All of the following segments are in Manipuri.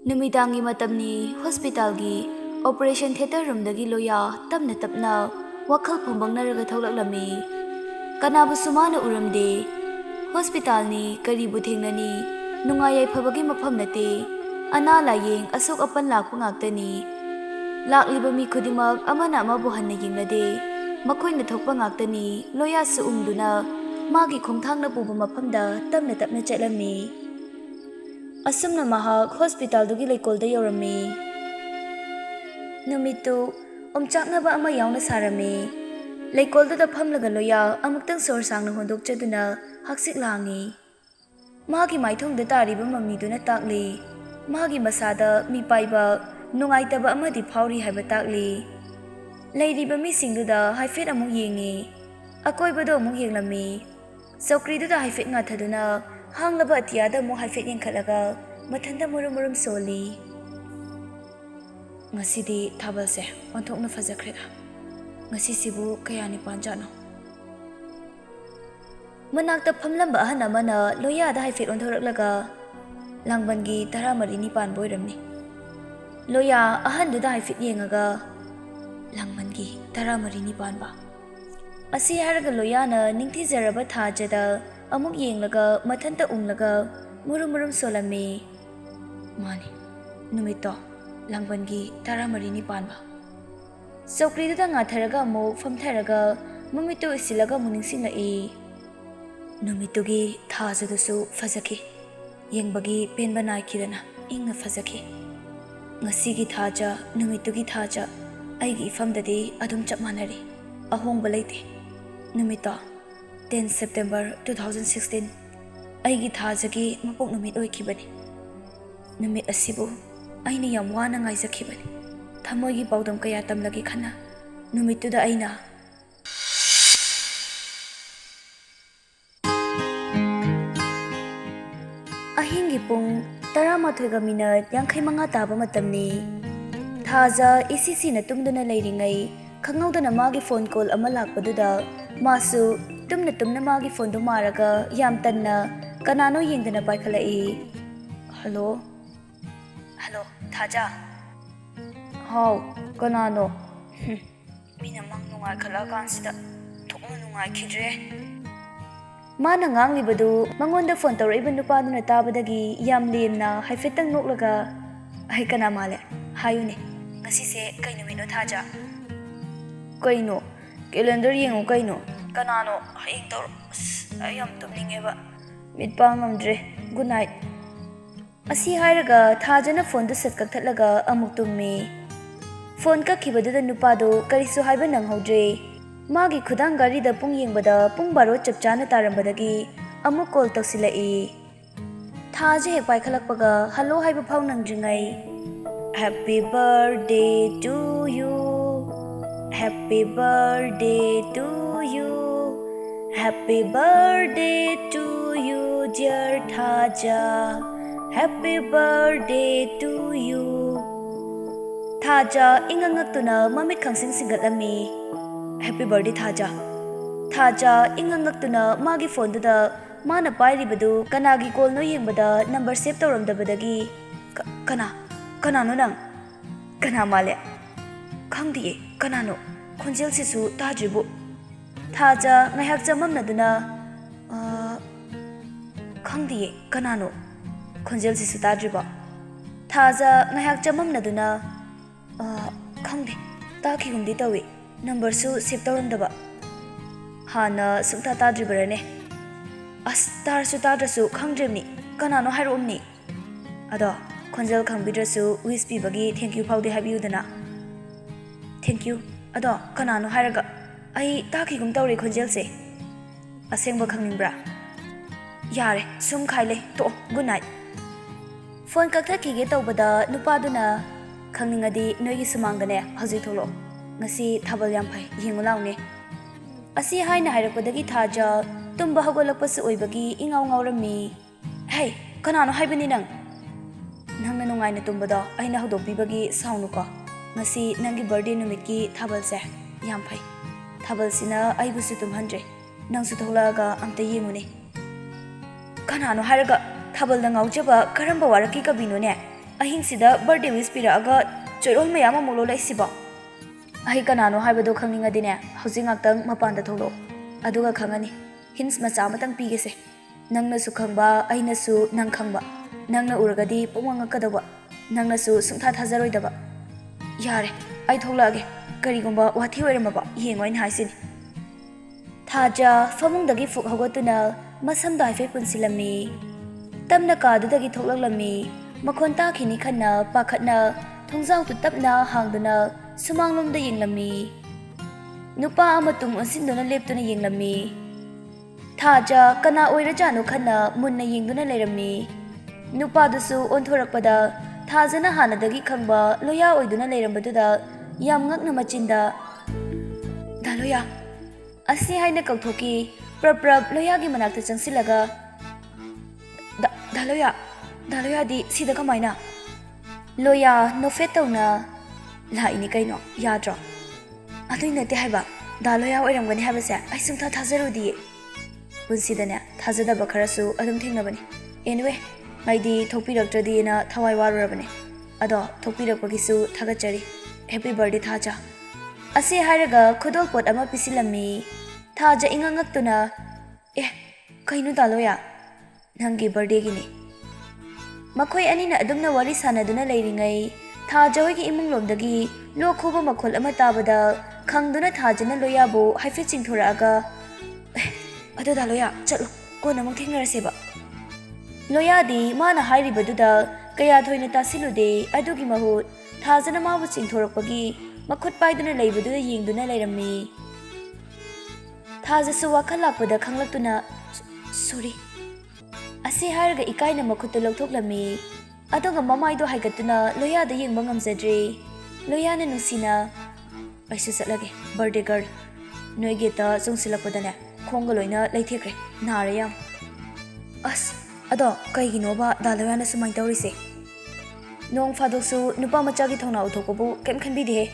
नुमिदांगी मतमनी हॉस्पिटलगी ऑपरेशन थिएटर रूमदगी लोया तपना तपना वखल फंबंगनरगा थौलक्लमी कनाबुसु माना उरमदे हॉस्पिटलनी करीबु थेंगननी नुंगाई फबगी मफम नते अना लायेंग असुक अपन लाकपा ngaktani लाक्लिबा मी खुदिमक अमना अमाबु हन्ना यिंगनदे मखोइना थोकपा ngaktani लोया सु उंगदुना मागी खोंथांगना पुबा मफमदा तपना तपना चटलमी असुमना महाक हॉस्पिटल दुगी लेकोलदा यौरमी नुमितु ओमचाकनबा अमा यावना सारमी लेकोलदा फमलगा लोया अमुक्तंग सोर सांगना होंदोकचदुना हक्सिक लांगी मागी माइथोंगदा तारिबा मम्मीदुना ताकली मागी मसादा मी पाइबा नुंगाइतबा अमदि फाउरी हाइबा ताकली लेरिबा मिसिंगदुदा हाइफेट अमुक येंगी अकोइबदो अमुक येंगलमी सौक्रीदुदा हाइफेट ngathaduna हांगलबा अतियादा अमुक हाइफेट येंखलगा मथंदा मुरुम सोली ngasidi thabalse onthokna fajakreda ngasiसिबु kayani panjano manakta phamlamba ahana mana loya da haifet onthoraklaga langbangi 13 ni pan boiramni loya ahan du da haifet yengaga langbangi 13 ni pan ba asi haraga loya na ningthi jaraba thajada amuk yenglaga mathanta unglaga murum solami mani numito langbangi 13 ni pan ba sokri da ngatharaga mo famtharaga mumito isilaga muningsingai numitugi thajadasu fazaki yengbagi penba naikidana ingna fazaki ngasigi thaja numitugi thaja aigi famdadi adum chapmanari ahongba leite numita 10 September 2016 aigi thajagi mapok numit oikibani numit asibu aina yam wana ngaijakibani thamoigi paudam kaya tamlagi khana numituda aina ahingi pung 13 minute 55 taba matamni thaja ECC na tumduna leiringai khangawdana magi phone call ama lakpaduda masu tumna magi phone do maraga yam tanna kanano yengdana paikhalai hello thaja how kanano mina mang nungai khala kansida thokna nungai khidre mana nganglibadu mangonda phone tawraiba nupaduna tabadagi yam lemna haifetang noklaga ai kana male hayune ngasise kaino mino thaja kaino calendar yengu kaino kanano hayeng tor ayam tumningeba mitpang amdre good night asi hairaga thajana phone du set kakthatlaga amuk tummi phone kakhibaduda nupado karisu haiba nanghodre magi khudang gari da pung yengbada pung baro chapchana tarambadagi amuk call toksilai thaje he paikhalakpaga hello haiba phau nangjingai happy birthday to you happy birthday to you happy birthday to you dear thaja happy birthday to you thaja ingangaktuna mamit khangsing singatlami happy birthday thaja ingangaktuna magi phone da mana pairibadu kanagi call no yengbada number save tawramdabadagi kana no nang kana male khangdiye kanano khonjel sisu tajribu thaja ngahak chamamnaduna khangdiye kanano khonjel sisu tajriba thaja ngahak chamamnaduna khangdi taki gumdi tawi number su save tawramdaba hana sumtha tajribarane as tar su tadrasu khangdremni kanano hairomni ado khonjel khangbidrasu wish pibagi thank you phaude habiudana thank you ado kanano hairaga ai taki gum tawre khonjel se asengba khangningbra yare sum khaile to good night phone kakthakige tawbada nupaduna khangningadi noigi sumangane haji tholo ngasi thabal yam phai yengulaune asi haina hairakpadagi thaja tumba hagolakpasu oibagi ingaw ngawrami hey kanano haibani nangna nungaina tumbada aina hodopibagi saunu ko ngasi nangi birthday numitki thabal se yam phai thabal sina aibusu tumhanjre nangsu tholaga amta yemune kanano haraga thabal da ngaujaba karamba waraki kabino ne ꯑꯍꯤꯡꯁꯤꯗ ꯕꯔꯊꯗꯦ ꯋꯤꯁ ꯄꯤꯔꯛꯑꯒ ꯆꯣꯏꯔꯣꯜ ꯃꯌꯥꯝ ꯑꯃꯨꯛ ꯂꯣꯜꯂꯛꯏꯁꯤꯕꯣ? ꯑꯩ ꯀꯅꯥꯅꯣ ꯍꯥꯏꯕꯗꯣ ꯈꯪꯅꯤꯡꯉꯗꯤꯅꯦ ꯍꯧꯖꯤꯛ ꯉꯥꯛꯇꯪ ꯃꯄꯥꯟꯗ ꯊꯣꯛꯂꯛꯑꯣ ꯑꯗꯨꯒ ꯈꯪꯉꯅꯤ ꯍꯤꯟꯁ ꯃꯆꯥ ꯑꯃꯇꯪ ꯄꯤꯒꯦꯁꯦ ꯅꯪꯅꯁꯨ ꯈꯪꯕ ꯑꯩꯅꯁꯨ ꯅꯪ ꯈꯪꯕ ꯅꯪꯅ ꯎꯔꯒꯗꯤ ꯄꯨꯡꯉꯛ ꯉꯛꯀꯗꯧꯕ ꯅꯪꯅꯁꯨ ꯁꯨꯡꯊꯥ ꯊꯥꯖꯔꯣꯏꯗꯕ ꯌꯥꯔꯦ ꯑꯩ ꯊꯣꯛꯂꯛꯑꯒꯦ ꯀꯔꯤꯒꯨꯝꯕ ꯋꯥꯊꯤ ꯑꯣꯏꯔꯝꯃꯕ ꯌꯦꯡꯉꯣ ꯑꯩꯅ ꯍꯥꯏꯁꯤꯅꯤ ꯊꯥꯖ ꯐꯃꯨꯡꯗꯒꯤ ꯐꯨꯛ ꯍꯧꯒꯠꯇꯨꯅ ꯃꯁꯝꯗꯣ ꯍꯥꯏꯐꯦꯠ ꯄꯨꯟꯁꯤꯜꯂꯝꯃꯤ ꯇꯞꯅ ꯀꯥꯗꯨꯗꯒꯤ ꯊꯣꯛꯂꯛꯂꯝꯃꯤ ꯃꯈꯣꯟ ꯇꯥꯈꯤꯅꯤ ꯈꯟꯅ ꯄꯥꯈꯠꯅ ꯊꯣꯡꯖꯥꯎꯗꯨ ꯇꯞꯅ ꯍꯥꯡꯗꯨꯅ ꯁꯨꯃꯥꯡꯂꯣꯝꯗ ꯌꯦꯡꯂꯝꯃꯤ ꯅꯨꯄꯥ ꯑꯃ ꯇꯨꯡ ꯑꯣꯟꯁꯤꯟꯗꯨꯅ ꯂꯦꯞꯇꯨꯅ ꯌꯦꯡꯂꯝꯃꯤ ꯊꯥꯖ ꯀꯅꯥ ꯑꯣꯏꯔꯖꯥꯠꯅꯣ ꯈꯟꯅ ꯃꯨꯟꯅ ꯌꯦꯡꯗꯨꯅ ꯂꯩꯔꯝꯃꯤ ꯅꯨꯄꯥꯗꯨꯁꯨ ꯑꯣꯟꯊꯣꯔꯛꯄꯗ ꯊꯥꯖꯅ ꯍꯥꯟꯅꯗꯒꯤ ꯈꯪꯕ ꯂꯣꯌꯥ ꯑꯣꯏꯗꯨꯅ ꯂꯩꯔꯝꯕꯗꯨꯗ ꯌꯥꯝ ꯉꯛꯅ ꯃꯆꯤꯟꯗ ꯗꯥꯂꯣꯌꯥ ꯑꯁꯤ ꯍꯥꯏꯅ ꯀꯧꯊꯣꯛꯈꯤ ꯄ꯭ꯔꯞ ꯄ꯭ꯔꯞ ꯂꯣꯌꯥꯒꯤ ꯃꯅꯥꯛꯇ ꯆꯪꯁꯤꯜꯂꯒ ꯗꯥꯂꯣꯌꯥꯗꯤ ꯁꯤꯗ ꯀꯃꯥꯏꯅ ꯂꯣꯌꯥ ꯅꯣꯐꯦꯠ ꯇꯧꯅ ꯂꯥꯛꯏꯅꯤ ꯀꯩꯅꯣ ꯌꯥꯗ꯭ꯔꯣ ꯑꯗꯨꯏ ꯅꯠꯇꯦ ꯍꯥꯏꯕ ꯗꯥꯂꯣꯌꯥ ꯑꯣꯏꯔꯝꯒꯅꯤ ꯍꯥꯏꯕꯁꯦ ꯑꯩ ꯁꯨꯡꯊꯥ ꯊꯥꯖꯔꯨꯗꯤꯌꯦ ꯄꯨꯟꯁꯤꯗꯅꯦ ꯊꯥꯖꯗꯕ ꯈꯔꯁꯨ ꯑꯗꯨꯝ ꯊꯦꯡꯅꯕꯅꯤ ꯑꯦꯅꯤꯋꯦ ꯑꯩꯗꯤ ꯊꯣꯛꯄꯤꯔꯛꯇ꯭ꯔꯗꯤꯅꯊꯋꯥꯏ ꯋꯥꯔꯨꯔꯕꯅꯦ ꯑꯗꯣ ꯊꯣꯛꯄꯤꯔꯛꯄꯒꯤꯁꯨ ꯊꯥꯒꯠꯆꯔꯤ ꯍꯦꯄꯤ ꯕꯔꯊꯗꯦ ꯊꯥꯖ ꯑꯁꯤ ꯍꯥꯏꯔꯒ ꯈꯨꯗꯣꯜ ꯄꯣꯠ ꯑꯃ ꯄꯤꯁꯤꯜꯂꯝꯃꯤ ꯊꯥꯖ ꯏꯉꯛ ꯉꯛꯇꯨꯅ ꯀꯩꯅꯣ ꯗꯥꯂꯣꯌꯥ ꯅꯪꯒꯤ ꯕꯔꯊꯗꯦꯒꯤꯅꯤ ꯃꯈꯣꯏ ꯑꯅꯤꯅ ꯑꯗꯨꯝꯅ ꯋꯥꯔꯤ ꯁꯥꯟꯅꯗꯨꯅ ꯂꯩꯔꯤꯉꯩ ꯊꯥꯖ ꯍꯣꯏꯒꯤ ꯏꯃꯨꯡꯂꯣꯝꯗꯒꯤ ꯂꯣꯛ ꯈꯨꯕ ꯃꯈꯣꯜ ꯑꯃ ꯇꯥꯕꯗ ꯈꯪꯗꯨꯅ ꯊꯥꯖꯅ ꯂꯣꯌꯥꯕꯨ ꯍꯥꯏꯐꯦꯠ ꯆꯤꯡꯊꯣꯔꯛꯑꯒ ꯑꯗꯣ ꯗꯥꯂꯣꯌꯥ ꯆꯠꯂꯣ ꯀꯣꯟꯅ ꯑꯃꯨꯛ ꯊꯦꯡꯅꯔꯁꯦꯕ ꯂꯣꯌꯥꯗꯤ ꯃꯥꯅ ꯍꯥꯏꯔꯤꯕꯗꯨꯗ ꯀꯌꯥ ꯊꯣꯏꯅ ꯇꯥꯁꯤꯜꯂꯨꯗꯦ ꯑꯗꯨꯒꯤ ꯃꯍꯨꯠ ꯊꯥꯖꯅ ꯃꯥꯕꯨ ꯆꯤꯡꯊꯣꯔꯛꯄꯒꯤ ꯃꯈꯨꯠ पायदुना लेबदुदा येंगदुना लेरम्मी थाजसु वाखल लापदा खंगलक्तुना सॉरी असे हारगा इकाइना मखुत्तु लौथोक्लम्मी अदुगा ममाइदो हाइगतुना लोयादा येंगबा ngamjadre लोयाना नुसिना आइसु चटलगे बर्थडे गर्ल नोय गेता जोंसिलकपदने खोंगा लोइना लैथेख्रे नारे याम अस अदो कइगिनोबा दालोयाना सुमाइ तौरिसे नोंग फादोकसु नुपा मचागी थौना उथोकबु केम खनबिदे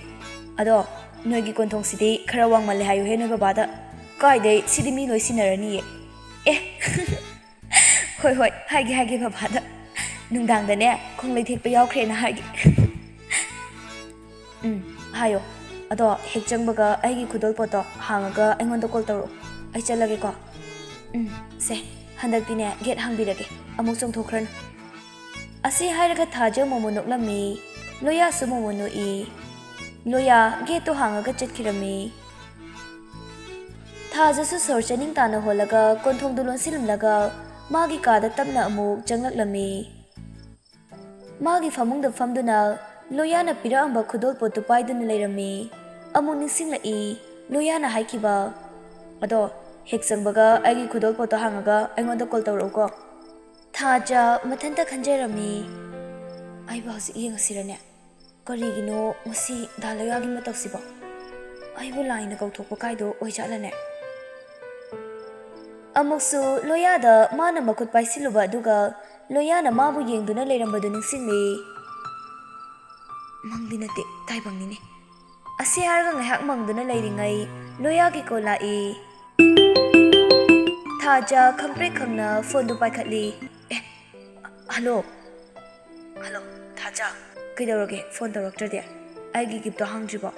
अदो नोयगी कोंथोंसिदि खरा वांगमले हायु हे नोय बाबादा कायदे सिदि मी लोइसिनरनी ए होय होय हाइगे हाइगे बाबादा नुंगदांगदने खोंग लैथेकपा यावख्रेना हाइगे हायो अदो हेक चंगबगा आइगी खुदोल पोतो हांगागा आइंगोंदा कॉल तौरो आइ चलगे को से हंदक्तिने गेट हांगबिरगे अमुक चोंथोख्रन असी हायरगा थाजो मोमो नोक्लम्मी लोयासु मोमो नोई लोया गेट तो हांगागा चटखिरम्मी थाजसु सोर चनिंग ताना होलगा कोंथोंदु लोनसिलमलगा मागी कादा तमना अमुक चंगलक्लम्मी मागी फमुंगदा फमदुना लोयाना पिरांबा खुदोल पोतु पाइदुना लेरम्मी अमुक निसिंगलई लोयाना हाइकिबा अदो हेक चंगबगा आइगी खुदोल पोतो हांगागा आइंगोंदा कॉल तौरोको थाजा मथंता खंजरम्मी आइबा हौजिक येंगसिरने करिगिनो मसी दालोयागी मतौसिबो आइबु लाइना कौथोकपा काइदो ओइजालने अमुकसु लोयादा माना मखुत पाइसिलुबा अदुगा लोयाना माबु येंगदुना लेरम्बदु निसिंगली मंगदि नते ताइबंगनिने असे हारगा ngaiak mangduna leiringai लोयागी को लाई थाजा खंप्रे खंगना फोन दु पाइखतली हेलो हेलो थाजा कइदौरगे फोन तौरक्तरदे आइगी गिफ्ट हांगद्रिबो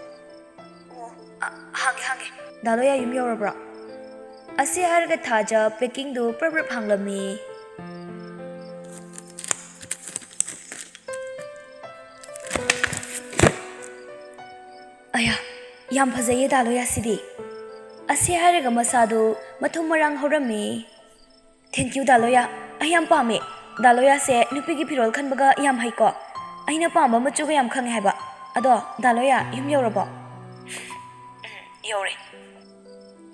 हांगे दालोया युम यौरब्रा असे हारगा थाजा पैकिंग दु प्रब्रब हांगलम्मी अया याम फजैये दालोया सिदी असे हारगा मसादो मथुम मरांग हौरम्मी थैंक यू दालोया आई याम पामे दालोया से नुपीगी फिरोल खनबगा याम हाइको आइना पामा मचुगा याम खंगे हाइबा अदो दालोया युम यौरबो यौरे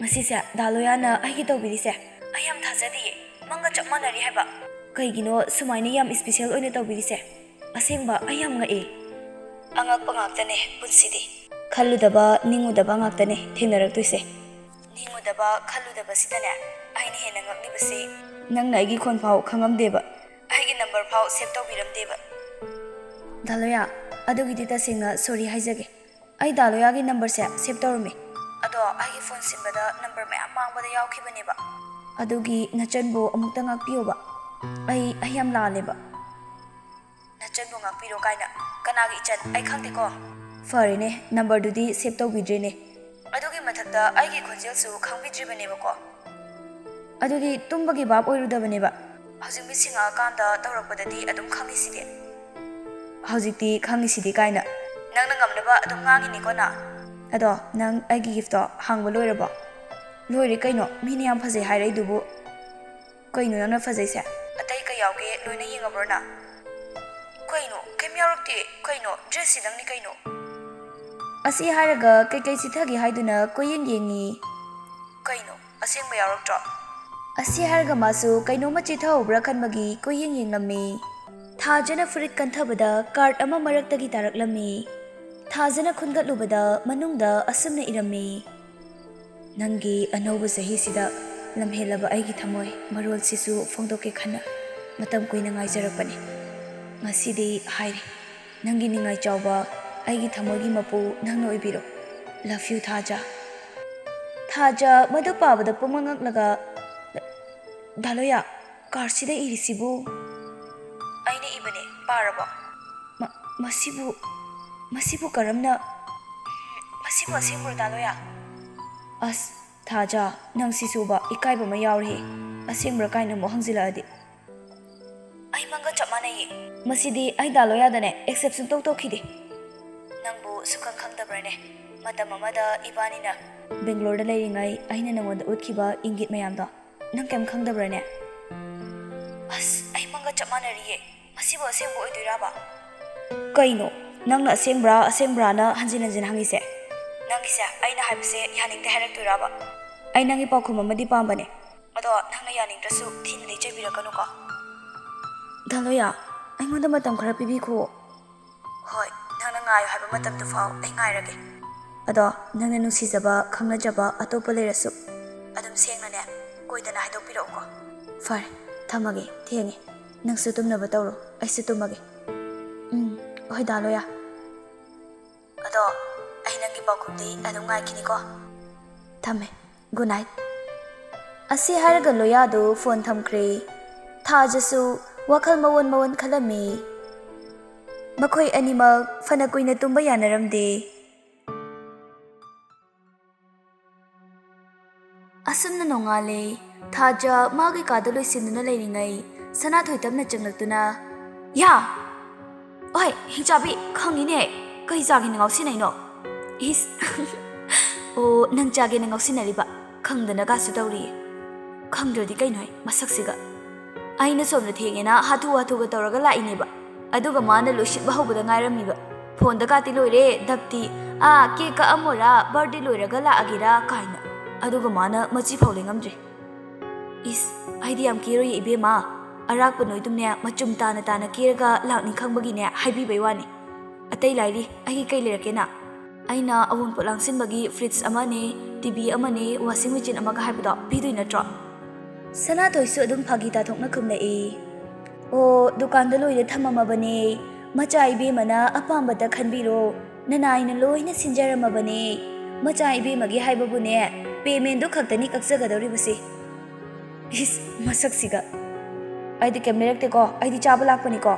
मसीसे दालोयाना आइगी तौबिरिसे आई याम थाजदिये मंगा चपमानरी हाइबा कइगिनो सुमाइना याम स्पेशल ओइना तौबिरिसे असेंबा आई याम nga'e angakpa ngaktane punsidi खल्लुदबा निंगुदबा ngaktane थेंनरक्तुइसे निंगुदबा खल्लुदबा सिदने आइना हेना ngakलिबसे नंगना आइगी खोनफाव खंगमदेबा आइगी नंबर फाव सेव तौबिरमदेबा दालोया अदुगिदि तसेंगा सॉरी हाइजगे आई दालोयागी नंबर से सेव तौरमे अदो आइगी फोन सिनबदा नंबर मयाम मांगबदा यावखिबनेबा अदुगी नचनबो अमुक्ता ngakपियोबा आई याम लालेबा ꯏꯆꯟꯕꯨ ꯉꯥꯛꯄꯤꯔꯣ ꯀꯥꯏꯅ ꯀꯅꯥꯒꯤ ꯏꯆꯟ ꯑꯩ ꯈꯪꯗꯦꯀꯣ ꯐꯔꯦꯅꯦ ꯅꯝꯕꯔꯗꯨꯗꯤ ꯁꯦꯞ ꯇꯧꯕꯤꯗ꯭ꯔꯦꯅꯦ ꯑꯗꯨꯒꯤ ꯃꯊꯛꯇ ꯑꯩꯒꯤ ꯈꯣꯟꯖꯦꯜꯁꯨ ꯈꯪꯕꯤꯗ꯭ꯔꯤꯕꯅꯦꯕꯀꯣ ꯑꯗꯨꯗꯤ ꯇꯨꯝꯕꯒꯤ ꯚꯥꯞ ꯑꯣꯏꯔꯨꯗꯕꯅꯦꯕ ꯍꯧꯖꯤꯛ ꯃꯤꯠ ꯁꯤꯡꯉꯛꯑꯀꯥꯟꯗ ꯇꯧꯔꯛꯄꯗꯗꯤ ꯑꯗꯨꯝ ꯈꯪꯉꯤꯁꯤꯗꯤ ꯍꯧꯖꯤꯛꯇꯤ ꯈꯪꯉꯤꯁꯤꯗꯤ ꯀꯥꯏꯅ ꯅꯪꯅ ꯉꯝꯅꯕ ꯑꯗꯨꯝ ꯉꯥꯡꯉꯤꯅꯤꯀꯣ ꯅ ꯑꯗꯣ ꯅꯪ ꯑꯩꯒꯤ ꯒꯤꯐꯇꯣ ꯍꯥꯡꯕ ꯂꯣꯏꯔꯕꯣ ꯂꯣꯏꯔꯦ ꯀꯩꯅꯣ ꯃꯤꯅ ꯌꯥꯝ ꯐꯖꯩ ꯍꯥꯏꯔꯛꯏꯗꯨꯕꯨ ꯀꯩꯅꯣ ꯅꯪꯅ ꯐꯖꯩꯁꯦ ꯑꯇꯩ ꯀꯩ ꯌꯥꯎꯒꯦ ꯂꯣꯏꯅ ꯌꯦꯡꯉꯕ꯭ꯔꯣ ꯅ ꯀꯩꯅꯣ ꯀꯩꯝ ꯌꯥꯎꯔꯛꯇꯦ ꯀꯩꯅꯣ ꯗ꯭ꯔꯦꯁꯁꯤ ꯅꯪꯅꯤ ꯀꯩꯅꯣ ꯑꯁꯤ ꯍꯥꯏꯔꯒ ꯀꯩꯀꯩ ꯆꯤꯊꯒꯦ ꯍꯥꯏꯗꯨꯅ ꯀꯣꯏꯌꯦꯡ ꯌꯦꯡꯉꯤ ꯀꯩꯅꯣ ꯑꯁꯦꯡꯕ ꯌꯥꯎꯔꯛꯇ꯭ꯔꯣ ꯑꯁꯤ ꯍꯥꯏꯔꯒ ꯃꯥꯁꯨ ꯀꯩꯅꯣꯝꯃ ꯆꯤꯊꯍꯧꯕ꯭ꯔꯥ ꯈꯟꯕꯒꯤ ꯀꯣꯏꯌꯦꯡ ꯌꯦꯡꯂꯝꯃꯤ ꯊꯥꯖꯅ ꯐꯨꯔꯤꯠ ꯀꯟꯊꯕꯗ ꯀꯥꯔꯠ ꯑꯃ ꯃꯔꯛꯇꯒꯤ ꯇꯥꯔꯛꯂꯝꯃꯤ ꯊꯥꯖꯅ ꯈꯨꯟꯒꯠꯂꯨꯕꯗ ꯃꯅꯨꯡꯗ ꯑꯁꯨꯝꯅ ꯏꯔꯝꯃꯤ ꯅꯪꯒꯤ ꯑꯅꯧꯕ ꯆꯍꯤꯁꯤꯗ ꯂꯝꯍꯦꯜꯂꯕ ꯑꯩꯒꯤ ꯊꯃꯣꯏ ꯃꯔꯣꯜꯁꯤꯁꯨ ꯐꯣꯡꯗꯣꯛꯀꯦ ꯈꯟꯅ ꯃꯇꯝ ꯀꯨꯏꯅ ꯉꯥꯏꯖꯔꯛꯄꯅꯤ ꯉꯁꯤꯗꯤ ꯍꯥꯏꯔꯤ ꯅꯪꯒꯤ ꯅꯤꯡꯉꯥꯏ ꯆꯥꯎꯕ ꯑꯩꯒꯤ ꯊꯃꯣꯏꯒꯤ ꯃꯄꯨ ꯅꯪꯅ ꯑꯣꯏꯕꯤꯔꯣ ꯂꯚ ꯌꯨ ꯊꯥꯖ ꯊꯥꯖ ꯃꯗꯨ ꯄꯥꯕꯗ ꯄꯨꯡꯉꯛ ꯉꯛꯂꯒ ꯗꯥꯂꯣꯌꯥ ꯀꯥꯔꯠꯁꯤꯗ ꯏꯔꯤꯁꯤꯕꯨ ꯑꯩꯅ ꯏꯕꯅꯦ ꯄꯥꯔꯕꯣ ꯃꯁꯤꯕꯨ ꯀꯔꯝꯅ ꯃꯁꯤꯕꯨ ꯑꯁꯦꯡꯕꯔꯣ ꯗꯥꯂꯣꯌꯥ ꯑꯁ ꯊꯥꯖ ꯅꯪ ꯁꯤꯁꯨꯕ ꯏꯀꯥꯏꯕ ꯑꯃ ꯌꯥꯎꯔꯤ ꯑꯁꯦꯡꯕ꯭ꯔꯥ ꯀꯥꯏꯅ ꯑꯃꯨꯛ ꯍꯪꯖꯤꯜꯂꯛꯑꯗꯤ ꯑꯩ ꯃꯪꯒ ꯆꯞ ꯃꯥꯟꯅꯩꯌꯦ ꯃꯁꯤꯗꯤ ꯑꯩ ꯗꯥꯂꯣꯌꯥꯗꯅꯦ ꯑꯦꯛꯁꯦꯞ ꯁꯨꯡꯇꯧ ꯇꯧꯈꯤꯗꯦ ꯅꯪꯕꯨ ꯁꯨꯈꯪ ꯈꯪꯗꯕ꯭ꯔꯅꯦ ꯃꯇꯝ ꯑꯃꯗ ꯏꯕꯥꯅꯤꯅ ꯕꯦꯡꯒ꯭ꯂꯣꯔꯗ ꯂꯩꯔꯤꯉꯩ ꯑꯩꯅ ꯅꯪꯉꯣꯟꯗ ꯎꯠꯈꯤꯕ ꯏꯪꯒꯤꯠ ꯃꯌꯥꯝꯗꯣ ꯅꯪ ꯀꯩꯝ ꯈꯪꯗꯕ꯭ꯔꯅꯦ ꯑꯁ ꯑꯩ ꯃꯪꯒ ꯆꯞ ꯃꯥꯟꯅꯔꯤꯌꯦ ꯃꯁꯤꯕꯨ ꯑꯁꯦꯡꯕ ꯑꯣꯏꯗꯣꯏꯔꯕ ꯀꯩꯅꯣ ꯅꯪꯅ ꯑꯁꯦꯡꯕ꯭ꯔꯥꯅ ꯍꯟꯖꯤꯟ ꯍꯟꯖꯤꯟ ꯍꯪꯉꯤꯁꯦ ꯅꯪꯒꯤꯁꯦ ꯑꯩꯅ ꯍꯥꯏꯕꯁꯦ ꯌꯥꯅꯤꯡꯗꯦ ꯍꯥꯏꯔꯛꯇꯣꯏꯔꯕ ꯑꯩ ꯅꯪꯒꯤ ꯄꯥꯎꯈꯨꯝ ꯑꯃꯗꯤ ꯄꯥꯝꯕꯅꯦ ꯑꯗꯣ ꯅꯪꯅ ꯌꯥꯅꯤꯡꯗ꯭ꯔꯁꯨ ꯊꯤꯅꯗꯤ ꯆꯩꯕꯤꯔꯛꯀꯅꯨꯀꯣ ꯗꯥꯂꯣꯌꯥ ꯑꯩꯉꯣꯟꯗ ꯃꯇꯝ ꯈꯔ ꯄꯤꯕꯤꯈꯣ ꯍꯣꯏ ꯅꯪꯅ ꯉꯥꯏꯌꯨ ꯍꯥꯏꯕ ꯃꯇꯝꯗꯨꯐꯥꯎ ꯑꯩ ꯉꯥꯏꯔꯒꯦ ꯑꯗꯣ ꯅꯪꯅ ꯅꯨꯡꯁꯤꯖꯕ ꯈꯪꯅꯖꯕ ꯑꯇꯣꯞꯄ ꯂꯩꯔꯁꯨ ꯑꯗꯨꯝ ꯁꯦꯡꯅꯅꯦ ꯀꯣꯏꯗꯅ ꯍꯥꯏꯗꯣꯛꯄꯤꯔꯛꯎꯀꯣ ꯐꯔꯦ ꯊꯝꯃꯒꯦ ꯊꯦꯡꯉꯦ ꯅꯪꯁꯨ ꯇꯨꯝꯅꯕ ꯇꯧꯔꯣ ꯑꯩꯁꯨ ꯇꯨꯝꯃꯒꯦ ꯍꯣꯏ ꯗꯥꯂꯣꯌꯥ ꯑꯗꯣ ꯑꯩ ꯅꯪꯒꯤ ꯄꯥꯎꯈꯨꯝꯗꯤ ꯑꯗꯨꯝ ꯉꯥꯏꯈꯤꯅꯤꯀꯣ ꯊꯝꯃꯦ ꯒꯨꯗ ꯅꯥꯏꯠ ꯑꯁꯤ ꯍꯥꯏꯔꯒ ꯂꯣꯌꯥꯗꯨ ꯐꯣꯟ ꯊꯝꯈ꯭ꯔꯦ ꯊꯥꯖꯁꯨ ꯋꯥꯈꯜ ꯃꯋꯣꯟ ꯈꯜꯂꯝꯃꯤ ꯃꯈꯣꯏ ꯑꯅꯤꯃꯛ ꯐꯅ ꯀꯨꯏꯅ ꯇꯨꯝꯕ ꯌꯥꯅꯔꯝꯗꯦ ꯑꯁꯨꯝꯅ ꯅꯣꯡꯉꯥꯜꯂꯦ ꯊꯥꯖ ꯃꯥꯒꯤ ꯀꯥꯗ ꯂꯣꯏꯁꯤꯟꯗꯨꯅ ꯂꯩꯔꯤꯉꯩ ꯁꯅꯥꯊꯣꯏ ꯇꯞꯅ ꯆꯪꯂꯛꯇꯨꯅ ꯌꯥ ꯑꯣꯏ ꯍꯤꯡꯆꯥꯕꯤ ꯈꯪꯉꯤꯅꯦ ꯀꯩ ꯆꯥꯒꯦꯅ ꯉꯥꯎꯁꯤꯟꯅꯩꯅꯣ ꯏꯁ ꯑꯣ ꯅꯪ ꯆꯥꯒꯦꯅ ꯉꯥꯎꯁꯤꯟꯅꯔꯤꯕ ꯈꯪꯗꯅꯒꯁꯨ ꯇꯧꯔꯤꯌꯦ ꯈꯪꯗ꯭ꯔꯗꯤ ꯀꯩꯅꯣ ꯃꯁꯛꯁꯤꯒ ꯑꯩꯅ ꯁꯣꯝꯗ ꯊꯦꯡꯉꯦꯅ ꯍꯥꯊꯨꯒ ꯇꯧꯔꯒ ꯂꯥꯛꯏꯅꯦꯕ ꯑꯗꯨꯒ ꯃꯥꯅ ꯂꯣꯏꯁꯤꯟꯕ ꯍꯧꯕꯗ ꯉꯥꯏꯔꯝꯃꯤꯕ ꯐꯣꯟꯗ ꯀꯥꯇꯤ ꯂꯣꯏꯔꯦ ꯗꯞꯇꯤ ꯀꯦꯛ ꯀꯛꯑꯝꯃꯣꯔꯥ ꯕꯥꯔꯗꯦ ꯂꯣꯏꯔꯒ ꯂꯥꯛꯑꯒꯦꯔꯥ ꯀꯥꯏꯅ ꯑꯗꯨꯒ ꯃꯥꯅ ꯃꯆꯤ ꯐꯥꯎ ꯂꯦꯡꯉꯝꯗ꯭ꯔꯦ ꯏꯁ ꯑꯩꯗꯤ ꯌꯥꯝ ꯀꯦꯔꯣꯏꯌꯦ ꯏꯕꯦꯝꯃ ꯑꯔꯥꯛꯄ ꯅꯣꯏꯗꯨꯝꯅꯦ ꯃꯆꯨꯝ ꯇꯥꯅ ꯀꯦꯔꯒ ꯂꯥꯛꯅꯤ ꯈꯪꯕꯒꯤꯅꯦ ꯍꯥꯏꯕꯤꯕꯩ ꯋꯥꯅꯤ ꯑꯇꯩ ꯂꯥꯏꯔꯤ ꯑꯩꯒꯤ ꯀꯩ ꯂꯩꯔꯛꯀꯦꯅ ꯑꯩꯅ ꯑꯋꯨꯟꯄꯣꯠ ꯂꯥꯡꯁꯤꯟꯕꯒꯤ ꯐ꯭ꯔꯤꯖ ꯑꯃꯅꯦ ꯇꯤꯚꯤ ꯑꯃꯅꯦ ꯋꯥꯁꯤꯡ ꯃꯦꯆꯤꯟ ꯑꯃꯒ ꯍꯥꯏꯕꯗꯣ ꯄꯤꯗꯣꯏ ꯅꯠꯇ꯭ꯔꯣ ꯁꯅꯥꯊꯣꯏꯁꯨ ꯑꯗꯨꯝ ꯐꯥꯒꯤ ꯇꯥꯊꯣꯛꯅ ꯈꯨꯝꯂꯛꯏ ꯑꯣ ꯗꯨꯀꯥꯟꯗ ꯂꯣꯏꯅ ꯊꯝꯃꯝꯃꯕꯅꯦ ꯃꯆꯥ ꯏꯕꯦꯝꯃꯅ ꯑꯄꯥꯝꯕꯇ ꯈꯟꯕꯤꯔꯣ ꯅꯅꯥꯏꯅ ꯂꯣꯏꯅ ꯁꯤꯟꯖꯔꯝꯃꯕꯅꯦ ꯃꯆꯥ ꯏꯕꯦꯝꯃꯒꯤ ꯍꯥꯏꯕꯕꯨꯅꯦ ꯄꯦꯃꯦꯟꯗꯨ ꯈꯛꯇꯅꯤ ꯀꯛꯆꯒꯗꯧꯔꯤꯕꯁꯦ ꯏꯁ ꯃꯁꯛꯁꯤꯒ ꯑꯩꯗꯤ ꯀꯩꯝ ꯂꯩꯔꯛꯇꯦꯀꯣ ꯑꯩꯗꯤ ꯆꯥꯕ ꯂꯥꯛꯄꯅꯤꯀꯣ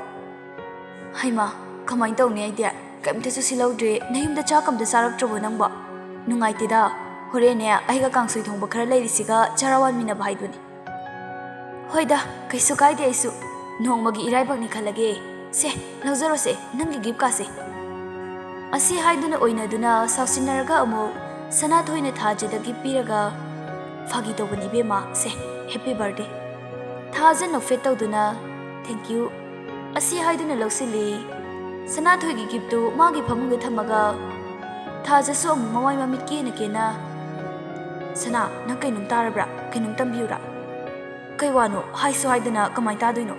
ꯍꯩꯃꯥ ꯀꯃꯥꯏꯅ ꯇꯧꯅꯤ ꯑꯩꯗꯤ ꯀꯩꯝꯇꯁꯨ ꯁꯤꯜꯍꯧꯗ꯭ꯔꯦ ꯅꯌꯨꯝꯗ ꯆꯥꯛ ꯑꯝꯇ ꯆꯥꯔꯛꯇ꯭ꯔꯕꯣ ꯅꯪꯕꯣ ꯅꯨꯡꯉꯥꯏꯇꯦꯗ ꯍꯣꯔꯦꯟꯅꯦ ꯑꯩꯒ ꯀꯥꯡꯁꯣꯏ ꯊꯣꯡꯕ ꯈꯔ ꯂꯩꯔꯤꯁꯤꯒ ꯆꯔꯥ ꯋꯥꯟꯃꯤꯟꯅꯕ ꯍꯥꯏꯗꯨꯅꯤ ꯍꯣꯏꯗ ꯀꯩꯁꯨ ꯀꯥꯏꯗꯦ ꯑꯩꯁꯨ ꯅꯣꯡꯃꯒꯤ ꯏꯔꯥꯏꯕꯛꯅꯤ ꯈꯜꯂꯒꯦ ꯁꯦ ꯂꯧꯖꯔꯣꯁꯦ ꯅꯪꯒꯤ ꯒꯤꯐꯀꯥꯁꯦ ꯑꯁꯤ ꯍꯥꯏꯗꯨꯅ ꯑꯣꯏꯅꯗꯨꯅ ꯁꯥꯎꯁꯤꯟꯅꯔꯒ ꯑꯃꯨꯛ ꯁꯅꯥꯊꯣꯏꯅ ꯊꯥꯖꯗ ꯒꯤꯐ ꯄꯤꯔꯒ ꯐꯥꯒꯤ ꯇꯧꯕꯅꯤ ꯏꯕꯦꯝꯃ ꯁꯦ ꯍꯦꯞꯄꯤ ꯕꯥꯔꯗꯦ ꯊꯥꯖ ꯅꯣꯛꯐꯦꯠ ꯇꯧꯗꯨꯅ ꯊꯦꯡꯛꯌꯨ ꯑꯁꯤ ꯍꯥꯏꯗꯨꯅ ꯂꯧꯁꯤꯜꯂꯤ ꯁꯅꯥꯊꯣꯏꯒꯤ ꯒꯤꯐꯇꯨ ꯃꯥꯒꯤ ꯐꯃꯨꯡꯗ ꯊꯝꯃꯒ ꯊꯥꯖꯁꯨ ꯑꯃꯨꯛ ꯃꯃꯥꯏ ꯃꯃꯤꯠ ꯀꯦꯅ ꯁꯅꯥ ꯅꯪ ꯀꯩꯅꯣꯝ ꯇꯥꯔꯕ꯭ꯔꯥ ꯀꯩꯅꯣꯝ ꯇꯝꯕꯤꯌꯨꯔꯥ ꯀꯩ ꯋꯥꯅꯣ ꯍꯥꯏꯁꯨ ꯍꯥꯏꯗꯅ ꯀꯃꯥꯏꯅ ꯇꯥꯗꯣꯏꯅꯣ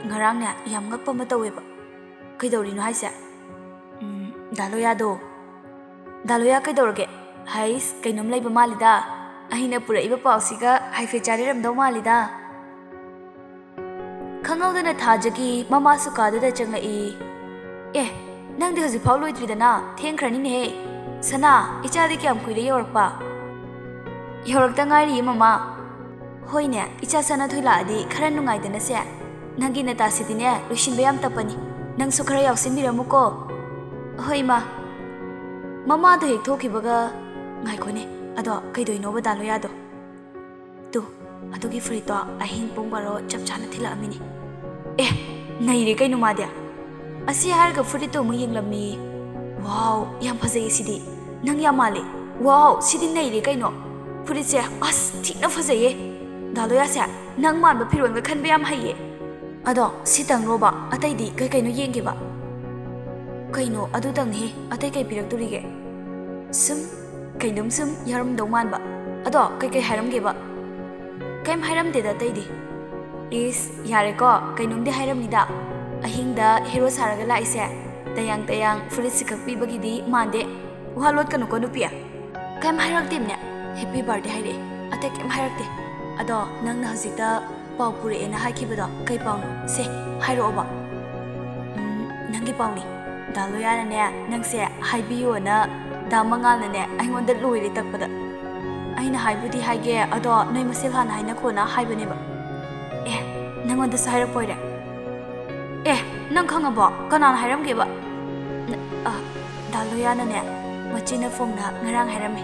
ꯉꯔꯥꯡꯅꯦ ꯌꯥꯝ ꯉꯛꯄ ꯑꯃ ꯇꯧꯋꯦꯕ ꯀꯩꯗꯧꯔꯤꯅꯣ ꯍꯥꯏꯁꯦ ꯗꯥꯂꯣꯌꯥ ꯀꯩꯗꯧꯔꯒꯦ ꯍꯩꯁ ꯀꯩꯅꯣꯝ ꯂꯩꯕ ꯃꯥꯜꯂꯤꯗ ꯑꯩꯅ ꯄꯨꯔꯛꯏꯕ ꯄꯥꯎꯁꯤꯒ ꯍꯥꯏꯐꯦꯠ ꯆꯥꯟꯅꯔꯝꯗꯧ ꯃꯥꯜꯂꯤꯗ ꯈꯪꯍꯧꯗꯅ ꯊꯥꯖꯒꯤ ꯃꯃꯥꯁꯨ ꯀꯥꯗꯨꯗ ꯆꯪꯂꯛꯏ ꯑꯦ ꯅꯪꯗꯤ ꯍꯧꯖꯤꯛꯐꯥꯎ ꯂꯣꯏꯗ꯭ꯔꯤꯗꯅ ꯊꯦꯡꯈ꯭ꯔꯅꯤꯅꯦꯍꯦ ꯁꯅꯥ ꯏꯆꯥꯗꯤ ꯀꯌꯥꯝ ꯀꯨꯏꯔꯦ ꯌꯧꯔꯛꯄ ꯌꯧꯔꯛꯇ ꯉꯥꯏꯔꯤꯌꯦ ꯃꯃꯥ ꯍꯣꯏꯅꯦ ꯏꯆꯥ ꯁꯅꯥꯊꯣꯏ ꯂꯥꯛꯑꯗꯤ ꯈꯔ ꯅꯨꯡꯉꯥꯏꯗꯅꯁꯦ Nangi natasidine lusinba yam tapani. Nang su khara yausinbiramuko. Hoi ma. Mama do hek thokibaga ngaikone. Ado kaidoinoba Daloyado. Tu adugi frito ahing pung baro chap chana thila amini. Naire kaino madya. Asi harga frito mu yenglammi. Wow, yam phajai sidi. Nang yam male. Wow, sidi naire kaino. Furitse as thikna phajai. Daloya se nang manba phiron ga khanbe yam haiye. Ado sitang roba atai di kai kaino yengge ba. Kaino adu tang ne atai kai pirak turige. Sum kainum sum yaram dong man ba. Ado kai kai hairam ge ba. Kaim hairam de da tai di. Is yare ko kainum de hairam ni da. Ahing da hero saraga la ise. Tayang furit sikak pi bagi di mande. Uhalot kanu ko nupia. Kaim hairak tim ne. Happy birthday haire. Atai kaim hairak de. Ado nang na hazita pau pure ena haikibado kai paunu se hairo oba. Nangi pauni. Daloya na ne nang se haibiyo na damangal na ne aingonda loire takpada. Aina haibudi haige ado noi masil hana haina kona haibane ba. Nangonda sa hairak poire. Nang khangabo kanan hairam ge ba. Daloya na ne machina phongna ngarang hairame.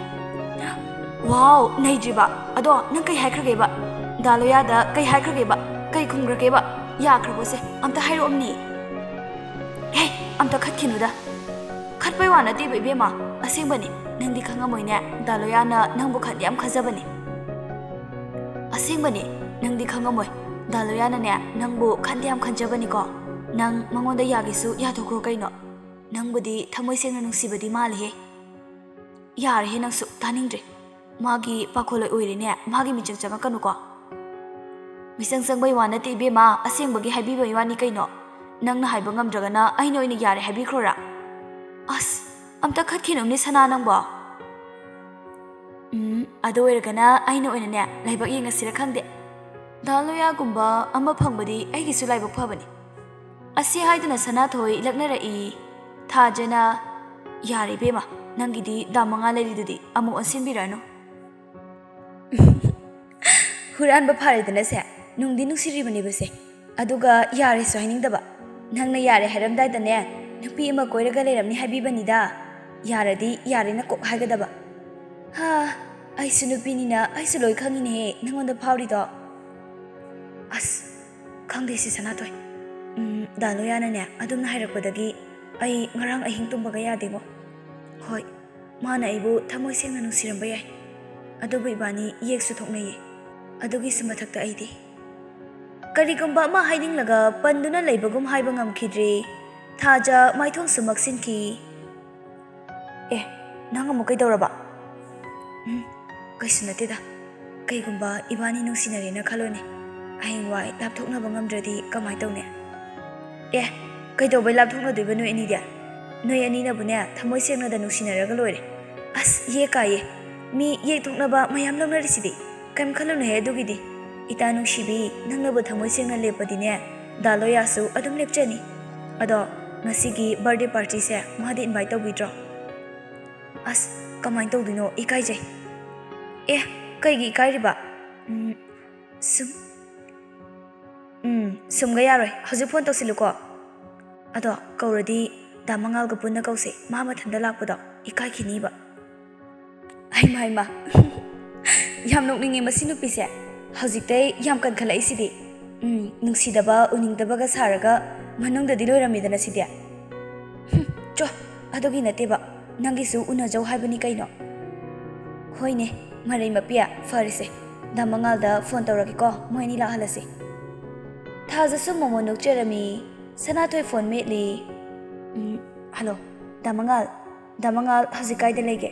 Wow, naijriba ado nang kai haikrage ba. Daloya da kai haikrage ba. Kai khungrage ba. Ya khrabose amta hairo amni. Amta khatkinu da. Khatpai wana ti bebe ma asengbani nangdi khangamoi ne Daloya na nangbu khat yam khajabani. Asengbani nangdi khangamoi Daloya na ne nangbu khat yam khanjabani ko. Nang mangonda yagisu ya thokro kaino. Nangbudi thamoi sengna nungsibadi malehe. Yar he nangsu taningdre. Magi pakoloi oirine magi michang changa kanu ko. Misang sangbai wana ti be ma asengbagi haibibai wani kaino. Nang na haiba ngamdragana aino ina yare haibikhrora. As amta khatkinumni sana nangbo. Ado oiragana aino ina ne laibak yengasira khangde. Daloya gumba ama phangbadi aigisu laibak phabani. Asi haiduna sana thoi laknara I thajana yare bema nangidi damanga leridudi amu onsinbirano. Huran ba pharidana se nungdi nungsiribani base aduga yare so hainingdaba nangna yare hairamdai dane nupi ama koiraga leiramni haibibani da yaradi yare na kok haigadaba ha aisu nupi nina aisu loi khangine he nangonda phawrido as khangde si sanatoi Daloya na ne adumna hairakpadagi ai ngarang ahing tumbaga yadebo hoi mana aibu thamoi sengna nungsiramba yai adubu ibani yeksu thoknaye adugi sumathakta aidi Karigumba ma hiding laga panduna laibagum haiba ngamkhidre thaja maithong sumaksinki nang amu kaidoraba kaisunatida kaigumba ibani nungsinare na khalone ahingwai lapthokna bangamdradi kamai tawne kaidobai lapthokna doiba noi ani dia noi ani na bune thamoi sengna da nungsinaraga loire as ye kaye mi ye thokna ba mayam lamnarisidi kam khalone he dugidi ita nungsibi nangnabu thamoi sengna lepadine Daloya su adum lepchani ado ngasigi birthday party se madi invite tawbidro as kamai tawdino ikai jai kaigi ikai riba sumga yaroi hauji phone tawsiluko ado kauradi damangal ga punna kause mama thanda lakpado ikai khini ba haima yam nokninge masinu pise Haujiktei yam kan khalai sidi nungsidaba uningdabaga saraga manungdadi loiramidana sidi cho adogi nateba nangisu unajau haibani kaino hoine marai mapia farise damangalda phone tawraki ko moini la halase thajasu momo nokcherami sanatoi phone metli hello damangal haujikai da lege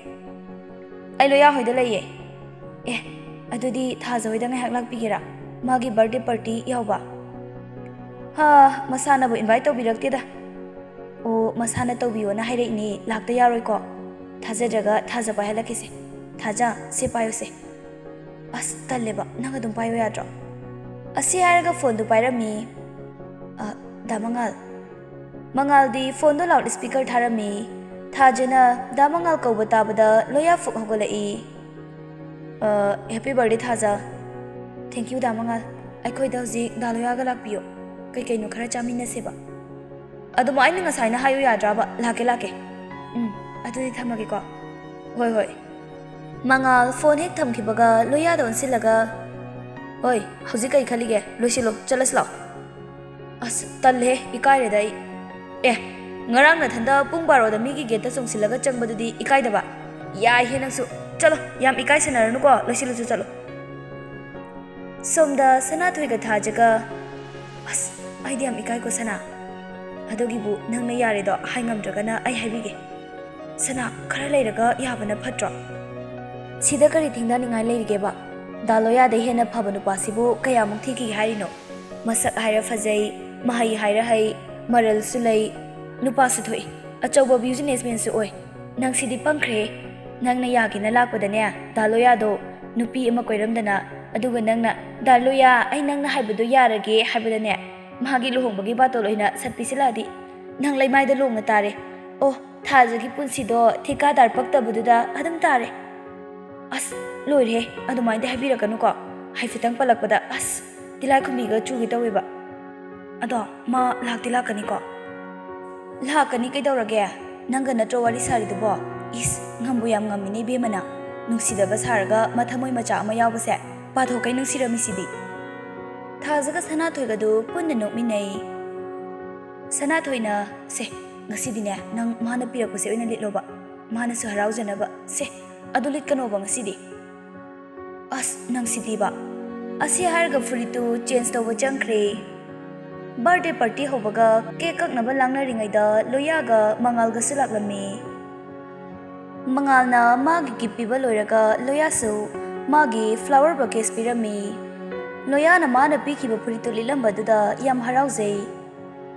ai loya hoida leye adudi thaja hoida ngai haklak pigira magi birthday party yauba masana bu invite tawbirakte da o masana tawbiyo na haire ni lakta yaroi ko thaja jaga thaja pai halakise thaja se payo se as talleba nanga dum payo yadro asi haraga phone du pairami damangal di phone do loud speaker tharami thajana damangal ko batabada loya fuk hogolai happy birthday Thaja. Thank you Damangal. I koi da ji Daloya ga lakpiyo. ꯀꯩꯀꯩꯅꯣ ꯈꯔ ꯆꯥꯃꯤꯟꯅꯁꯦꯕ ꯑꯗꯨꯝ ꯑꯩꯅ ꯉꯁꯥꯏꯅ ꯍꯥꯏꯌꯨ ꯌꯥꯗ꯭ꯔꯥꯕ ꯂꯥꯛꯀꯦ ꯑꯗꯨꯗꯤ ꯊꯝꯃꯒꯦꯀꯣ ꯍꯣꯏ ꯍꯣꯏ ꯃꯉꯥꯜ ꯐꯣꯟ ꯍꯦꯛ ꯊꯝꯈꯤꯕꯒ ꯂꯣꯌꯥꯗ ꯑꯣꯟꯁꯤꯜꯂꯒ ꯍꯣꯏ ꯍꯧꯖꯤꯛ ꯀꯩ ꯈꯜꯂꯤꯒꯦ ꯂꯣꯏꯁꯤꯜꯂꯣ ꯆꯠꯂꯁꯤ ꯂꯥꯛꯑꯣ ꯑꯁ ꯇꯜꯂꯦ ꯏꯀꯥꯏꯔꯦꯗ ꯑꯩ ꯉꯔꯥꯡ ꯅꯊꯟꯗ ꯄꯨꯡ 12ꯗ ꯃꯤꯒꯤ ꯒꯦꯠꯇ ꯆꯣꯡꯁꯤꯜꯂꯒ ꯆꯪꯕꯗꯨꯗꯤ ꯏꯀꯥꯏꯗꯕ ꯌꯥꯏꯍꯦ ꯅꯪꯁꯨ ꯆꯠꯂꯣ ꯌꯥꯝ ꯏꯀꯥꯏꯁꯟꯅꯔꯅꯨꯀꯣ ꯂꯣꯏꯁꯤꯜꯂꯁꯨ ꯆꯠꯂꯣ ꯁꯣꯝꯗ ꯁꯅꯥꯊꯣꯏꯒ ꯊꯥꯖꯒ ꯑꯁ ꯑꯩꯗꯤ ꯌꯥꯝ ꯏꯀꯥꯏꯀꯣ ꯁꯅꯥ ꯑꯗꯨꯒꯤꯕꯨ ꯅꯪꯅ ꯌꯥꯔꯦꯗꯣ ꯍꯥꯏ ꯉꯝꯗ꯭ꯔꯒꯅ ꯑꯩ ꯍꯥꯏꯕꯤꯒꯦ ꯁꯅꯥ ꯈꯔ ꯂꯩꯔꯒ ꯌꯥꯕꯅ ꯐꯠꯇ꯭ꯔꯣ ꯁꯤꯗ ꯀꯔꯤ ꯊꯦꯡꯅꯅꯤꯡꯉꯥꯏ ꯂꯩꯔꯤꯒꯦꯕ ꯗꯥꯂꯣꯌꯥꯗꯩ ꯍꯦꯟꯅ ꯐꯕ ꯅꯨꯄꯥꯁꯤꯕꯨ ꯀꯌꯥꯃꯨꯛ ꯊꯤꯈꯤꯒꯦ ꯍꯥꯏꯔꯤꯅꯣ ꯃꯁꯛ ꯍꯥꯏꯔ ꯐꯖꯩ ꯃꯍꯩ ꯍꯥꯏꯔ ꯍꯩ ꯃꯔꯜꯁꯨ ꯂꯩ ꯅꯨꯄꯥꯁꯨ ꯊꯣꯛꯏ ꯑꯆꯧꯕ ꯕꯤꯖꯤꯅꯦꯁꯃꯦꯟꯁꯨ ꯑꯣꯏ ꯅꯪ ꯁꯤꯗꯤ ꯄꯪꯈ꯭ꯔꯦ ꯅꯪꯅ ꯌꯥꯒꯦꯅ ꯂꯥꯛꯄꯗꯅꯦ ꯗꯥꯂꯣꯌꯥꯗꯣ ꯅꯨꯄꯤ ꯑꯃ ꯀꯣꯏꯔꯝꯗꯅ ꯑꯗꯨꯒ ꯅꯪꯅ ꯗꯥꯂꯣꯌꯥ ꯑꯩ ꯅꯪꯅ ꯍꯥꯏꯕꯗꯣ ꯌꯥꯔꯒꯦ ꯍꯥꯏꯕꯗꯅꯦ ꯃꯥꯒꯤ ꯂꯨꯍꯣꯡꯕꯒꯤ ꯕꯥꯇꯣꯜ ꯑꯣꯏꯅ ꯁꯠꯄꯤꯁꯤꯜꯂꯛꯑꯗꯤ ꯅꯪ ꯂꯩꯃꯥꯏꯗ ꯂꯣꯡꯅ ꯇꯥꯔꯦ ꯑꯣ ꯊꯥꯖꯒꯤ ꯄꯨꯟꯁꯤꯗꯣ ꯊꯤꯀꯥꯗꯥꯔ ꯄꯛꯇꯕꯗꯨꯗ ꯑꯗꯨꯝ ꯇꯥꯔꯦ ꯑꯁ ꯂꯣꯏꯔꯦ ꯑꯗꯨꯃꯥꯏꯅ ꯍꯥꯏꯕꯤꯔꯛꯀꯅꯨꯀꯣ ꯍꯥꯏꯐꯦꯠꯇꯪ ꯄꯜꯂꯛꯄꯗ ꯑꯁ ꯇꯤꯂꯥꯏꯈꯨꯝꯕꯤꯒ ꯆꯨꯒꯦ ꯇꯧꯋꯦꯕ ꯑꯗꯣ ꯃꯥ ꯂꯥꯛꯇꯤ ꯂꯥꯛꯀꯅꯤꯀꯣ ꯂꯥꯛꯀꯅꯤ ꯀꯩꯗꯧꯔꯒꯦ ꯅꯪꯒ ꯅꯠꯇ꯭ꯔꯣ ꯋꯥꯔꯤ ꯁꯥꯔꯤꯗꯨꯕꯣ ꯏꯁ ꯉꯝꯕꯨ ꯌꯥꯝ ꯉꯝꯃꯤꯅꯦ ꯏꯕꯦꯝꯃꯅ ꯅꯨꯡꯁꯤꯗꯕ ꯁꯥꯔꯒ ꯃꯊꯃꯣꯏ ꯃꯆꯥ ꯑꯃ ꯌꯥꯎꯕꯁꯦ ꯄꯥꯊꯣꯛꯀꯩ ꯅꯨꯡꯁꯤꯔꯝꯃꯤꯁꯤꯗꯤ ꯊꯥꯖꯒ ꯁꯅꯥꯊꯣꯏꯒꯗꯨ ꯄꯨꯟꯅ ꯅꯣꯛꯃꯤꯟꯅꯩ ꯁꯅꯥꯊꯣꯏꯅ ꯁꯦ ꯉꯁꯤꯗꯤꯅꯦ ꯅꯪ ꯃꯥꯅ ꯄꯤꯔꯛꯄꯁꯦ ꯑꯣꯏꯅ ꯂꯤꯠꯂꯣꯕ ꯃꯥꯅꯁꯨ ꯍꯔꯥꯎꯖꯅꯕ ꯁꯦ ꯑꯗꯨ ꯂꯤꯠꯀꯅꯣꯕ ꯉꯁꯤꯗꯤ ꯑꯁ ꯅꯪꯁꯤꯗꯤꯕ ꯑꯁꯤ ꯍꯥꯏꯔꯒ ꯐꯨꯔꯤꯠꯇꯨ ꯆꯦꯟꯖ ꯇꯧꯕ ꯆꯪꯈ꯭ꯔꯦ ꯕꯥꯔꯗꯦ ꯄꯥꯔꯇꯤ ꯍꯧꯕꯒ ꯀꯦꯛ ꯀꯛꯅꯕ ꯂꯥꯡꯅꯔꯤꯉꯩꯗ ꯂꯣꯌꯥꯒ ꯃꯉꯥꯜꯒꯁꯨ ꯂꯥꯛꯂꯝꯃꯤ ꯃꯉꯥꯜꯅ ꯃꯥꯒꯤ ꯒꯤꯐ ꯄꯤꯕ ꯂꯣꯏꯔꯒ ꯂꯣꯌꯥꯁꯨ ꯃꯥꯒꯤ ꯐ꯭ꯂꯥꯋꯔ ꯕꯀꯦꯠꯁ ꯄꯤꯔꯝꯃꯤ ꯂꯣꯌꯥꯅ ꯃꯥꯅ ꯄꯤꯈꯤꯕ ꯐꯨꯔꯤꯠꯇꯨ ꯂꯤꯠꯂꯝꯕꯗꯨꯗ ꯌꯥꯝ ꯍꯔꯥꯎꯖꯩ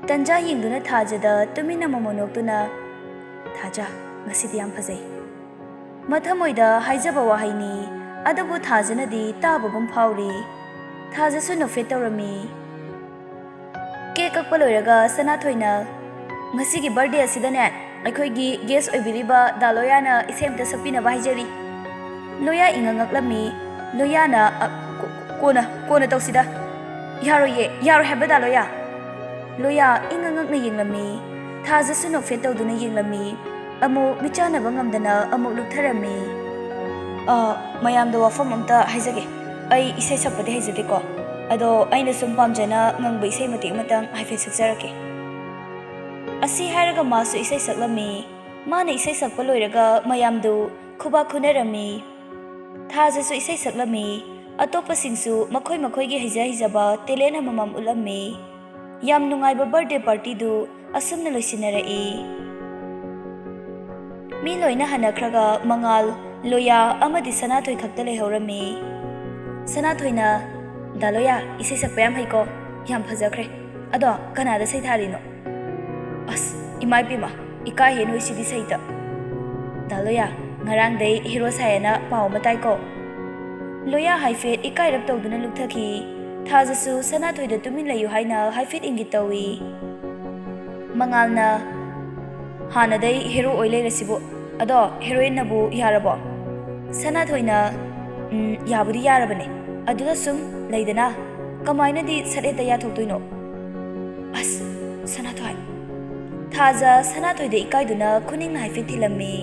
ꯇꯟꯖꯥ ꯌꯦꯡꯗꯨꯅ ꯊꯥꯖꯗ ꯇꯨꯃꯤꯟꯅ ꯃꯃꯣ ꯅꯣꯛꯇꯨꯅ ꯊꯥꯖ ꯉꯁꯤꯗꯤ ꯌꯥꯝ ꯐꯖꯩ ꯃꯊꯃꯣꯏꯗ ꯍꯥꯏꯖꯕ ꯋꯥꯍꯩꯅꯤ ꯑꯗꯨꯕꯨ ꯊꯥꯖꯅꯗꯤ ꯇꯥꯕꯒꯨꯝ ꯐꯥꯎꯔꯤ ꯊꯥꯖꯁꯨ ꯅꯣꯐꯦꯠ ꯇꯧꯔꯝꯃꯤ ꯀꯦꯛ ꯀꯛꯄ ꯂꯣꯏꯔꯒ ꯁꯅꯥꯊꯣꯏꯅ ꯉꯁꯤꯒꯤ ꯕꯔꯊꯗꯦ ꯑꯁꯤꯗꯅꯦ ꯑꯩꯈꯣꯏꯒꯤ ꯒꯦꯁ ꯑꯣꯏꯕꯤꯔꯤꯕ ꯗꯥꯂꯣꯌꯥꯅ ꯏꯁꯩ ꯑꯃꯇ ꯁꯛꯄꯤꯅꯕ ꯍꯥꯏꯖꯔꯤ ꯂꯣꯌꯥ ꯏꯪꯉ ꯉꯛꯂꯝꯃꯤ ꯂꯣꯌꯥꯅ ꯀꯣꯟꯅ ꯇꯧꯁꯤꯗ ꯌꯥꯔꯣꯏ ꯍꯥꯏꯕ ꯗꯥꯂꯣꯌꯥ ꯂꯣꯌꯥ ꯏꯪꯉ ꯉꯛꯅ ꯌꯦꯡꯂꯝꯃꯤ ꯊꯥꯖꯁꯨ ꯅꯣꯐꯦꯠ ꯇꯧꯗꯨꯅ ꯌꯦꯡꯂꯝꯃꯤ ꯑꯃꯨꯛ ꯃꯤꯆꯥꯟꯅꯕ ꯉꯝꯗꯅ ꯑꯃꯨꯛ ꯂꯨꯞꯊꯔꯝꯃꯤ ꯃꯌꯥꯝꯗ ꯋꯥꯐꯝ ꯑꯝꯇ ꯍꯥꯏꯖꯒꯦ ꯑꯩ ꯏꯁꯩ ꯁꯛꯄꯗꯤ ꯍꯩꯖꯗꯦꯀꯣ ꯑꯗꯣ ꯑꯩꯅ ꯁꯨꯝ ꯄꯥꯝꯖꯅ ꯉꯪꯕ ꯏꯁꯩ ꯃꯇꯦꯛ ꯑꯃꯇꯪ ꯍꯥꯏꯐꯦꯠ ꯁꯛꯆꯔꯛꯀꯦ ꯑꯁꯤ ꯍꯥꯏꯔꯒ ꯃꯥꯁꯨ ꯏꯁꯩ ꯁꯛꯂꯝꯃꯤ ꯃꯥꯅ ꯏꯁꯩ ꯁꯛꯄ ꯂꯣꯏꯔꯒ ꯃꯌꯥꯝꯗꯨ ꯈꯨꯕꯥꯛ ꯈꯨꯅꯔꯝꯃꯤ ꯊꯥꯖꯁꯨ ꯏꯁꯩ ꯁꯛꯂꯝꯃꯤ ꯑꯇꯣꯞꯄꯁꯤꯡꯁꯨ ꯃꯈꯣꯏꯒꯤ ꯍꯩꯖꯕ ꯇꯦꯂꯦꯟ ꯑꯃꯃꯝ ꯎꯠꯂꯝꯃꯤ ꯌꯥꯝ ꯅꯨꯡꯉꯥꯏꯕ ꯕꯔꯊꯗꯦ ꯄꯥꯔꯇꯤꯗꯨ ꯑꯁꯨꯝꯅ ꯂꯣꯏꯁꯤꯟꯅꯔꯛꯏ ꯃꯤ ꯂꯣꯏꯅ ꯍꯟꯅꯈ꯭ꯔꯒ ꯃꯉꯥꯜ ꯂꯣꯌꯥ ꯑꯃꯗꯤ ꯁꯅꯥꯊꯣꯏ ꯈꯛꯇ ꯂꯩꯍꯧꯔꯝꯃꯤ ꯁꯅꯥꯊꯣꯏꯅ ꯗꯥꯂꯣꯌꯥ ꯏꯁꯩ ꯁꯛꯄ ꯌꯥꯝ ꯍꯩꯀꯣ ꯌꯥꯝ ꯐꯖꯈ꯭ꯔꯦ ꯑꯗꯣ ꯀꯅꯥꯗ ꯁꯩꯊꯥꯔꯤꯅꯣ ꯑꯁ ꯏꯃꯥꯏꯄꯦꯝꯃ ꯏꯀꯥꯏꯍꯦ ꯅꯣꯏꯁꯤꯗꯤ ꯁꯩꯇ ꯗꯥꯂꯣꯌꯥ ꯉꯔꯥꯡꯗꯩ ꯍꯦꯔꯣ ꯁꯥꯏꯌꯦꯅ ꯄꯥꯎ ꯑꯃ ꯇꯥꯏꯀꯣ ꯂꯣꯌꯥ ꯍꯥꯏꯐꯦꯠ ꯏꯀꯥꯏꯔꯞ ꯇꯧꯗꯨꯅ ꯂꯨꯛꯊꯈꯤ ꯊꯥꯖꯁꯨ ꯁꯅꯥꯊꯣꯏꯗ ꯇꯨꯃꯤꯟ ꯂꯩꯌꯨ ꯍꯥꯏꯅ ꯍꯥꯏꯐꯦꯠ ꯏꯪꯒꯤꯠ ꯇꯧꯏ ꯃꯉꯥꯜꯅ ꯍꯥꯟꯅꯗꯩ ꯍꯦꯔꯣ ꯑꯣꯏ ꯂꯩꯔꯁꯤꯕꯨ ꯑꯗꯣ ꯍꯦꯔꯣꯏꯟꯅꯕꯨ ꯌꯥꯔꯕꯣ ꯁꯅꯥꯊꯣꯏꯅ ꯌꯥꯕꯨꯗꯤ ꯌꯥꯔꯕꯅꯦ ꯑꯗꯨꯗ ꯁꯨꯝ ꯂꯩꯗꯅ ꯀꯃꯥꯏꯅꯗꯤ ꯁꯠ ꯍꯦꯛꯇ ꯌꯥꯊꯣꯛꯇꯣꯏꯅꯣ ꯑꯁ ꯁꯅꯥꯊꯣꯏ ꯊꯥꯖ ꯁꯅꯥꯊꯣꯏꯗ ꯏꯀꯥꯏꯗꯨꯅ ꯈꯨꯅꯤꯡꯅ ꯍꯥꯏꯐꯦꯠ ꯊꯤꯜꯂꯝꯃꯤ